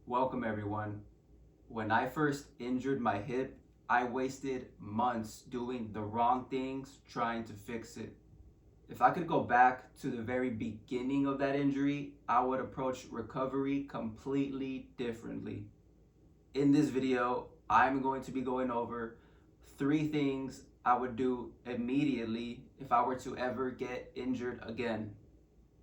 Welcome everyone. When I first injured my hip, I wasted months doing the wrong things trying to fix it. If I could go back to the very beginning of that injury, I would approach recovery completely differently. In this video, I'm going to be going over 3 things I would do immediately if I were to ever get injured again.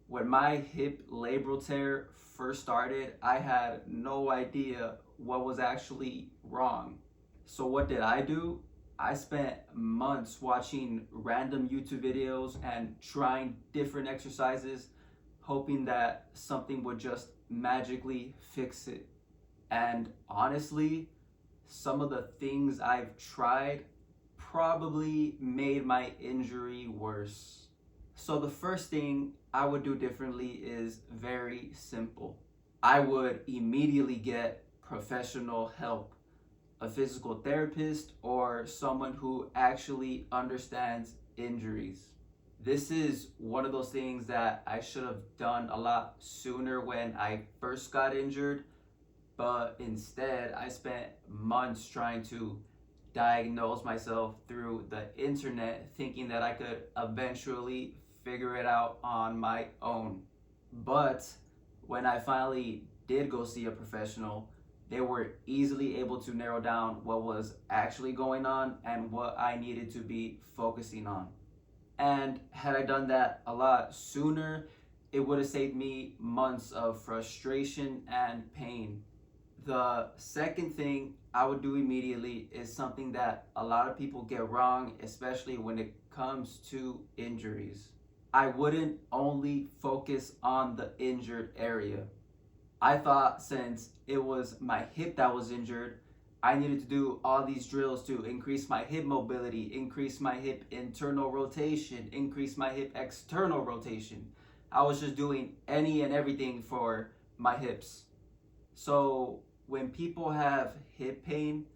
When my hip labral tear first started, I had no idea what was actually wrong. So what did I do? I spent months watching random YouTube videos and trying different exercises, hoping that something would just magically fix it. And honestly, some of the things I've tried probably made my injury worse. So the first thing I would do differently is very simple. I would immediately get professional help, a physical therapist or someone who actually understands injuries. This is one of those things that I should have done a lot sooner when I first got injured, but instead I spent months trying to diagnose myself through the internet, thinking that I could eventually figure it out on my own. But when I finally did go see a professional, they were easily able to narrow down what was actually going on and what I needed to be focusing on. And had I done that a lot sooner, it would have saved me months of frustration and pain. The second thing I would do immediately is something that a lot of people get wrong, especially when it comes to injuries. I wouldn't only focus on the injured area. I thought since it was my hip that was injured, I needed to do all these drills to increase my hip mobility, increase my hip internal rotation, increase my hip external rotation. I was just doing any and everything for my hips. So when people have hip pain,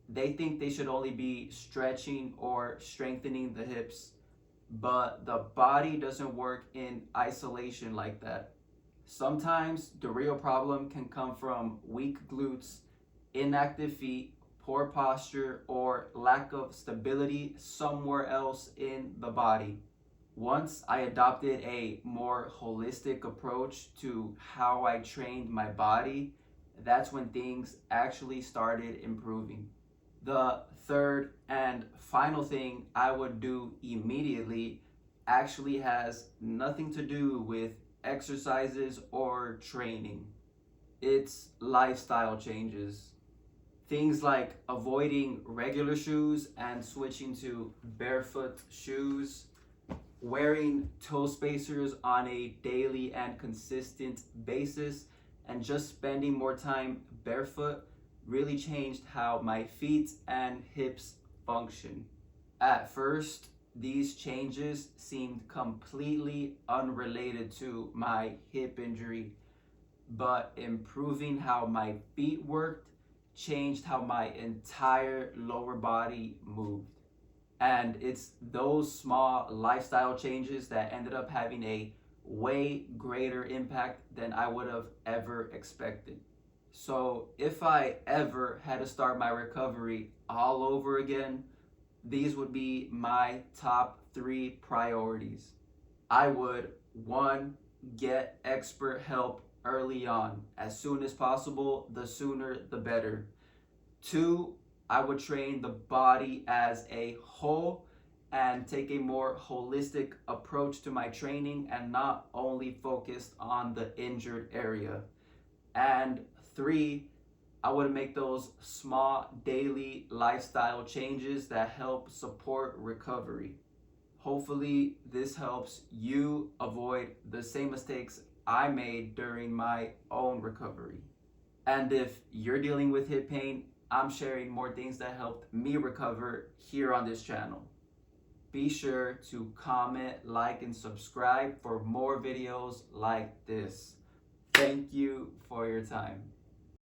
they think they should only be stretching or strengthening the hips, but the body doesn't work in isolation like that. Sometimes the real problem can come from weak glutes, inactive feet, poor posture, or lack of stability somewhere else in the body. Once I adopted a more holistic approach to how I trained my body, that's when things actually started improving. The third and final thing I would do immediately actually has nothing to do with exercises or training. It's lifestyle changes. Things like avoiding regular shoes and switching to barefoot shoes, wearing toe spacers on a daily and consistent basis, and just spending more time barefoot really changed how my feet and hips function. At first, these changes seemed completely unrelated to my hip injury, but improving how my feet worked changed how my entire lower body moved. And it's those small lifestyle changes that ended up having a way greater impact than I would have ever expected. So if I ever had to start my recovery all over again, these would be my top 3 priorities. I would, 1, get expert help early on. As soon as possible, the sooner the better. 2, I would train the body as a whole and take a more holistic approach to my training and not only focused on the injured area. And 3, I would make those small daily lifestyle changes that help support recovery. Hopefully this helps you avoid the same mistakes I made during my own recovery. And if you're dealing with hip pain, I'm sharing more things that helped me recover here on this channel. Be sure to comment, like, and subscribe for more videos like this. Thank you for your time.